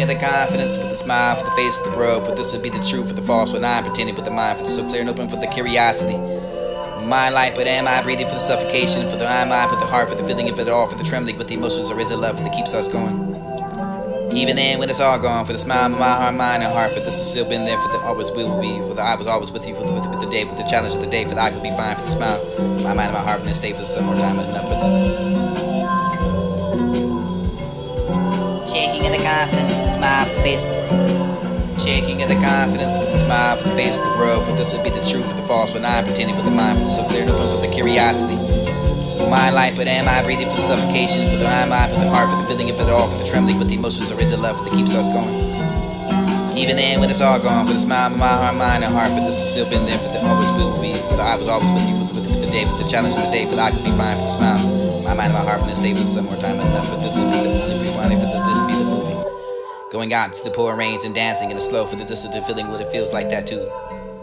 of the confidence with a smile for the face of the world. For this would be the truth, for the false, for not pretending with the mind, for the so clear and open, for the curiosity. Mind light, but am I breathing for the suffocation? For the mind, for the heart, for the feeling of it all, for the trembling with the emotions, or is it love that keeps us going? Even then, when it's all gone, for the smile of my heart, mind, and heart, for this has still been there, for the always will be, for the I was always with you, for the day, for the challenge of the day, for the I could be fine, for the smile, my mind and my heart, and stay for some more time, and enough for this. Shaking of the confidence with a smile for the face of the world. Shaking of the confidence with a smile for the face of the world. For this would be the truth, for the false, for not pretending with the mind, for the so clear and open, for the curiosity. Mind light, but am I breathing for the suffocation? For the mind, for the heart, for the feeling of it all, for the trembling with the emotions, or is it love that keeps us going? Even then, when it's all gone, for the smile of my heart, mind, and heart, for this has still been there, for the always will be, for the I was always with you, for the day, for the challenge of the day, for the I could be fine, for the smile, my mind and my heart, and stay for some more time, enough for this will be the only rewinding, for this be the movie. Going out into the pouring rains and dancing in the slow, for the distant feeling what it feels like that too.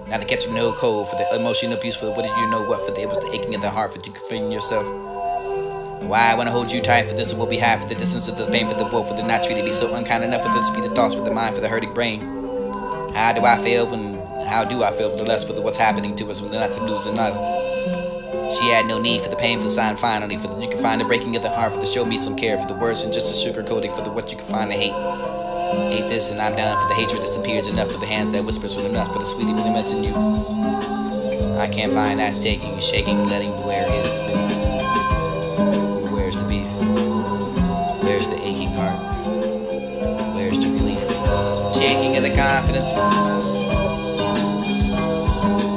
Not to catch no cold, for the emotional abuse, for the what did you know what, for the it was the aching of the heart, for you feeling yourself. Why I wanna hold you tight, for this is what we have, for the distance of the pain, for the woe, for the not treated be so unkind enough, for this be the thoughts, for the mind, for the hurting brain. How do I feel how do I feel for the less, for the what's happening to us when they're not to lose enough? She had no need for the pain, for the sign finally, for the you can find the breaking of the heart, for the show me some care, for the words and just a sugar coating, for the what you can find to hate. Hate this and I'm down, for the hatred disappears enough, for the hands that whispers when enough, for the sweetie really messing you. I can't find that shaking, shaking, letting where is the beef? Where's the beef? Where's the aching heart? Where's the relief? Shaking of the confidence.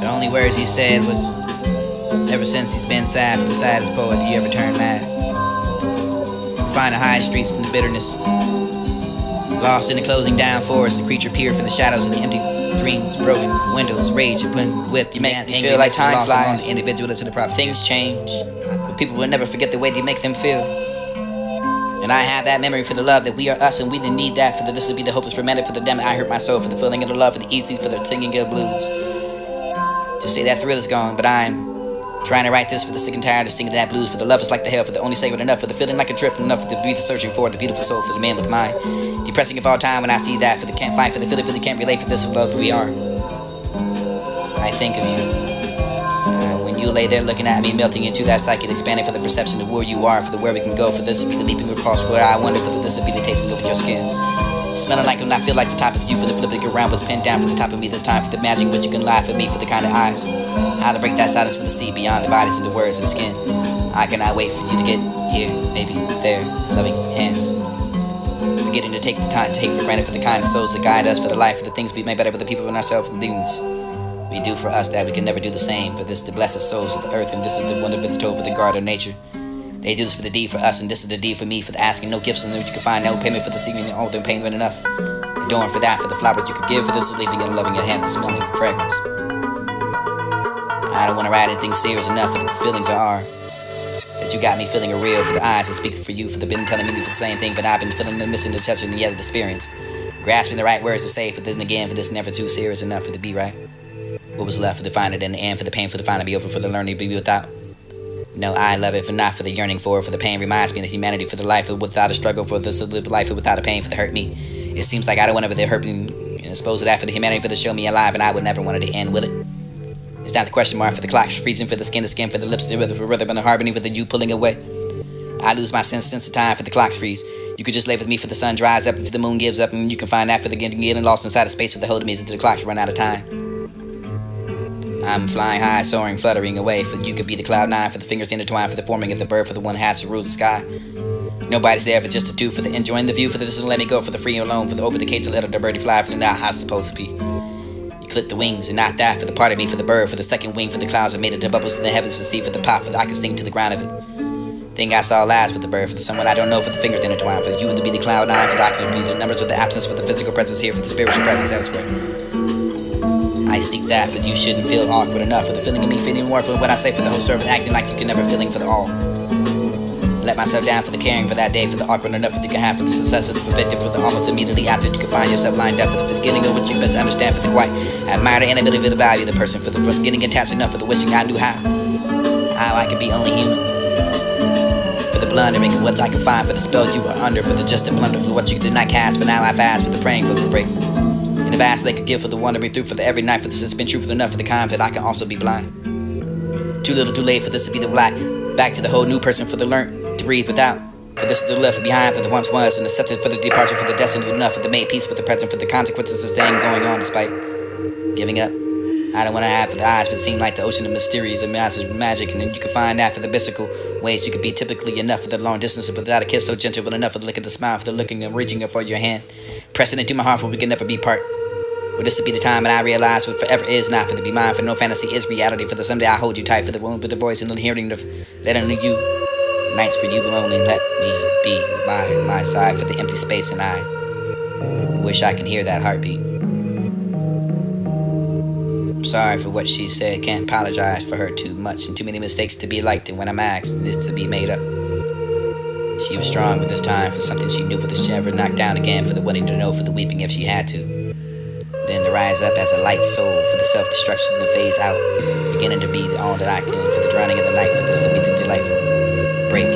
The only words he said was, ever since he's been sad, for the saddest poet you ever turned mad. Find the high streets and the bitterness. Lost in the closing down forest, the creature peered from the shadows of the empty dreams, broken windows, rage, when whipped. You make me feel like time flies. The individual to the prophet. Things change, but people will never forget the way they make them feel. And I have that memory for the love that we are us and we didn't need that. For the this would be the hopeless romantic, for the damn I hurt my soul, for the feeling of the love, for the easy, for the singing of blues. To say that thrill is gone, but I'm trying to write this for the sick and tired of singing that blues. For the love is like the hell, for the only sacred enough, for the feeling like a trip enough, for the be the searching for the beautiful soul, for the man with mind. Depressing of all time when I see that, for the can't fight, for the feeling, for the can't relate, for this of love we are. I think of you. When you lay there looking at me, melting into that psychic, expanding for the perception of where you are, for the where we can go, for this would be the leaping across where I wonder, for the this would be the tasting over your skin. Smelling like when I feel like the top of you, for the flipping around was pinned down for the top of me this time, for the imagining what you can laugh at me, for the kind of eyes. How to break that silence with the sea beyond the bodies and the words and the skin. I cannot wait for you to get here, maybe there, loving hands. Forgetting to take the time to take for granted for the kind of souls that guide us, for the life, for the things we made better for the people and ourselves and things we do for us that we can never do the same. But this is the blessed souls of the earth, and this is the wonder that's told for the guard of nature. They do this for the deed for us, and this is the deed for me, for the asking no gifts and you can find no payment for the seeking all the pain but enough. Adoring for that, for the flowers you could give, for this is leaving and loving your hand, the smelling fragrance. I don't want to write anything serious enough for the feelings are. That you got me feeling a real, for the eyes that speak for you, for the been telling me for the same thing, but I've been feeling the missing, the touching, the yet experience. Grasping the right words to say, for then again, for this never too serious enough for the be right. What was left for the find it in the end, for the pain for the find to be over, for the learning to be without. No, I love it, for not for the yearning for the pain reminds me of humanity, for the life without a struggle, for this live life without a pain, for the hurt me. It seems like I don't want to hurt me, and suppose that for the humanity, for the show me alive, and I would never want it to end, will it? It's not the question mark, for the clock freezing, for the skin to skin, for the lips to rhythm and the harmony, for the you pulling away. I lose my sense of time, for the clocks freeze. You could just lay with me, for the sun dries up until the moon gives up, and you can find that for the getting lost inside of space, for the holding me until the clocks run out of time. I'm flying high, soaring, fluttering away, for you could be the cloud nine, for the fingers intertwined, for the forming of the bird, for the one hats that rules the sky. Nobody's there for just to do, for the enjoying the view, for the just let me go, for the free and alone, for the open the cage to let the birdie fly, for the not how it's supposed to be. You clip the wings and not that, for the part of me, for the bird, for the second wing, for the clouds that made it to bubbles in the heavens to see, for the pop, for the I can sing to the ground of it. Thing I saw last with the bird, for the someone I don't know, for the fingers intertwined, for you to be the cloud nine, for the I can be the numbers of the absence, for the physical presence here, for the spiritual presence elsewhere. I seek that, for you shouldn't feel awkward enough, for the feeling of me feeling more, for what I say, for the whole story of acting like you can never feeling for the all. Let myself down for the caring for that day, for the awkward enough that you can have, for the success of the perfected, for the almost immediately after you can find yourself lined up, for the beginning of what you best understand, for the quite admire the inability for the value of the person, for the getting attached enough, for the wishing I knew how I could be only human, for the blundering at what I can find for the spell you were under, for the just and blunder for what you did not cast. For now I've asked for the praying for the break. In the vast lake of give for the wandering through, for the every night, for this has been truthful enough for the kind that I can also be blind. Too little too late for this to be the black. Back to the whole new person for the learnt to breathe without. For this is the left behind for the once was, and accepted for the departure, for the destined enough, for the made peace with the present, for the consequences of staying going on despite giving up. I don't want to have for the eyes, but seem like the ocean of mysteries and massive magic, and then you can find that for the mystical ways you could be typically enough for the long distance, but without a kiss so gentle, but enough for the look of the smile, for the looking and reaching up for your hand, pressing into my heart, for we can never be part. Would this to be the time and I realize what forever is not for to be mine, for no fantasy is reality, for the someday I hold you tight, for the wound with the voice and the hearing of letting you. Nights where you alone and let me be by my side for the empty space, and I wish I can hear that heartbeat. I'm sorry for what she said, can't apologize for her too much, and too many mistakes to be liked, and when I'm asked, it's to be made up. She was strong with this time for something she knew, but this never knocked down again, for the wanting to know, for the weeping if she had to. Then to rise up as a light soul, for the self-destruction to phase out, beginning to be all that I can, for the drowning of the night, for this to be the delightful break,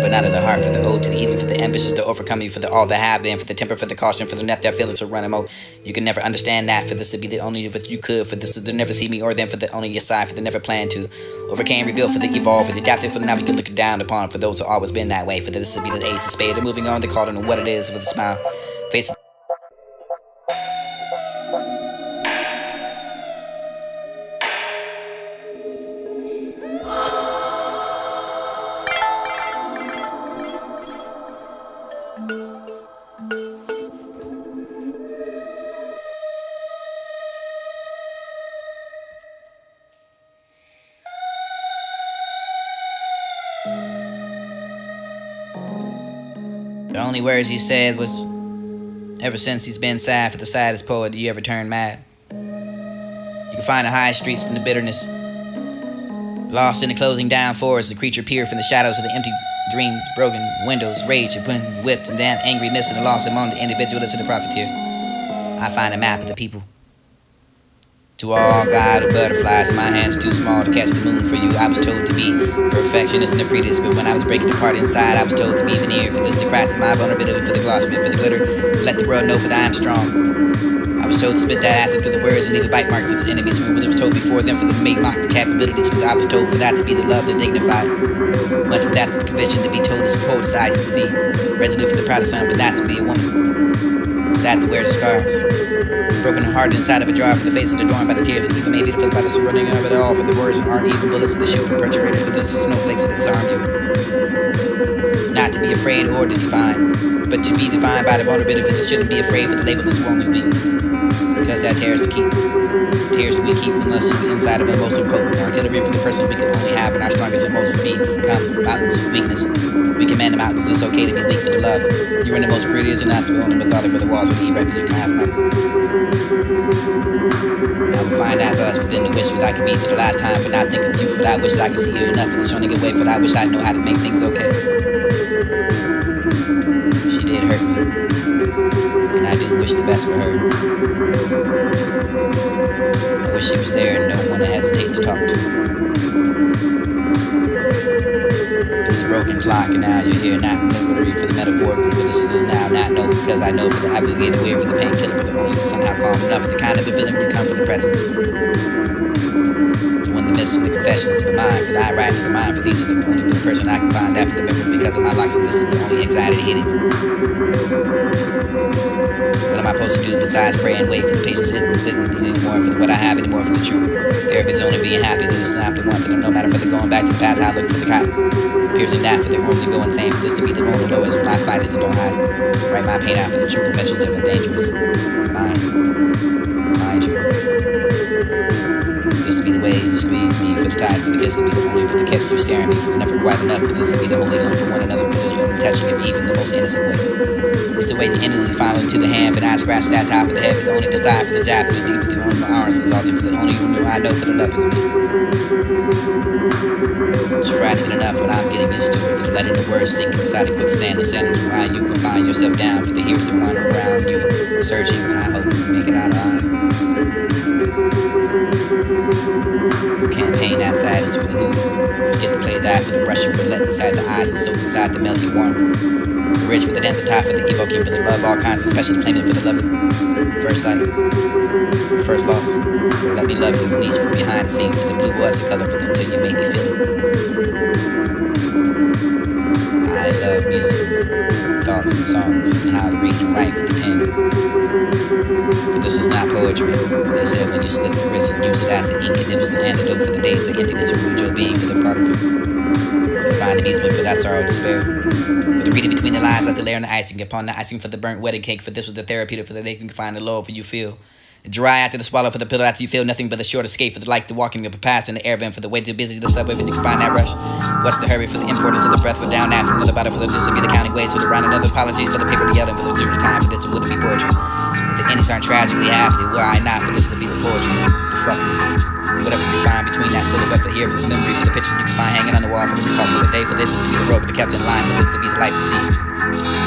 but not of the heart, for the ode to the eating, for the ambitions to overcome you, for the all that have been, for the temper, for the caution, for the net that feelings to run amok. You can never understand that, for this to be the only what you could, for this is to never see me or them, for the only your side, for the never plan to overcame, rebuild, for the evolve, for the adaptive, for the now we can look down upon, for those who always been that way, for this to be the ace of spade, they're moving on, they're calling on what it is, for the smile, face. The only words he said was, ever since he's been sad, for the saddest poet you ever turned mad. You can find the high streets in the bitterness, lost in the closing down forest, the creature peered from the shadows of the empty dreams, broken windows, rage and wind whipped, and damn angry mist and the loss among the individualists and the profiteers. I find a map of the people. To all God of butterflies, my hands too small to catch the moon for you. I was told to be perfectionist and a pretense, but when I was breaking apart inside, I was told to be veneer for this to cracks in my vulnerability, for the gloss meant for the glitter, to let the world know for that I am strong. I was told to spit that acid through the words and leave a bite mark to the enemies. When it was told before them for the make mock the capabilities, but I was told for that to be the love that dignified. Much with that the conviction to be told as cold as ice and sea, resolute for the proud of son, but not to be a woman. That to wear the scars. Broken heart inside of a jar, for the face of the dawn by the tears, and even maybe to feel by the surrounding of it all, for the words aren't even bullets that shoot and perpetrated, for the snowflakes that disarm you. Not to be afraid or to define, but to be defined by the vulnerability that shouldn't be afraid for the label that's won't be. Because that tears to keep. Tears we keep unless inside of a most potent artillery for the person we can only have when our strongest emotion become mountains of weakness. We command the mountains, it's okay to be weak for the love. You're in the most prettiest and not the only methodic for the walls of the record you can have nothing. I will find that us within the wish that I could be for the last time, but not think of you for that. I wish that I could see you enough for the showing away, for that I wish I know how to make things okay. She did hurt me, and I do wish the best for her. I wish she was there and no one to hesitate to talk to. It was a broken clock and now you're here, not in memory for the metaphorically, but this is now not know because I know for the obligated weird for the painkiller, but the only to somehow calm enough for the kind of a feeling to come from the presence. To win the midst of the confessions of the mind, for the I write for the mind, for each of the only for the person I can find that for the memory because of my locks, and this is the only anxiety hitting. What am I supposed to do besides pray and wait for the patience isn't sitting anymore for what I have anymore for the truth. Therapy's only being happy to listen after one for them, no matter for the going back to the past, I look for the cotton. Piercing that for the only go insane for this to be the normal lowest when I fight it, don't hide. Write my pain out for the true confessions of a dangerous mind. Mind you. This to be the ways to squeeze me for the tide, for the kiss to be the only for the catch you staring me for never quite enough for this to be the holy one for one another for the only touching of even the most innocent way. It's the way the energy finally to the hand, but I scratch that top of the head for the only decide for the job, for the deep, for the only my arms is also for the only one I know for the loving of me. It's frightening enough when I'm getting used to it, for the letting the words sink inside the quicksand, the center to why you can find yourself down, for the here's the one around you, searching, and I hope you make it out alive. You can't paint that sadness for the who. Forget to play that for the Russian roulette inside the eyes and soak inside the melting warm. The rich with the dance tie for the evoking for the love, all kinds, especially claiming for the love of first sight, for the first loss, for let me love you, knees for the behind the scenes, for the blue was the color for the until you make me feel it. I love music, thoughts and songs, and how to read and write with the pen. But this is not poetry. They said when you slit the wrist and use it as an ink, and it was an antidote for the days of emptiness and rude your being for the part of it. For the fine amusement for that sorrow and despair. For the reading between the lines like the layer on the icing, upon the icing for the burnt wedding cake, for this was the therapeutic for the they can find the low for you feel. Dry after the swallow for the pillow after you feel nothing but a short escape for the like the walking of a past in the air vent for the way too busy the subway when you can find that rush. What's the hurry for the importers of the breath for down after another bottle for the disappear the counting ways for the round another apologies for the paper together for the due time for this it wouldn't be poetry. If the endings aren't tragically happening, were I not for this to be the poetry, the fuckery. Whatever you can find between that silhouette for here for the memory for the pictures you can find hanging on the wall for the recall of the day for this to be the rope that kept in line for this to be the life to see.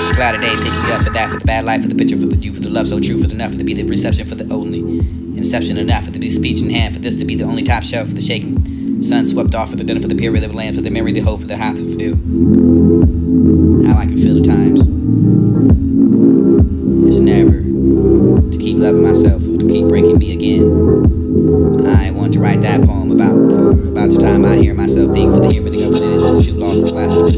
The clouded day picking up for that for the bad life for the picture for the you for the love so true for the enough for to be the reception for the only inception enough for to be the speech in hand for this to be the only top shelf for the shaking sun swept off for the dinner for the period of land for the memory the hope for the half of feel how I can feel the times it's never to keep loving myself or to keep breaking me again. I want to write that poem about the time I hear myself think for the everything of it is too lost in class of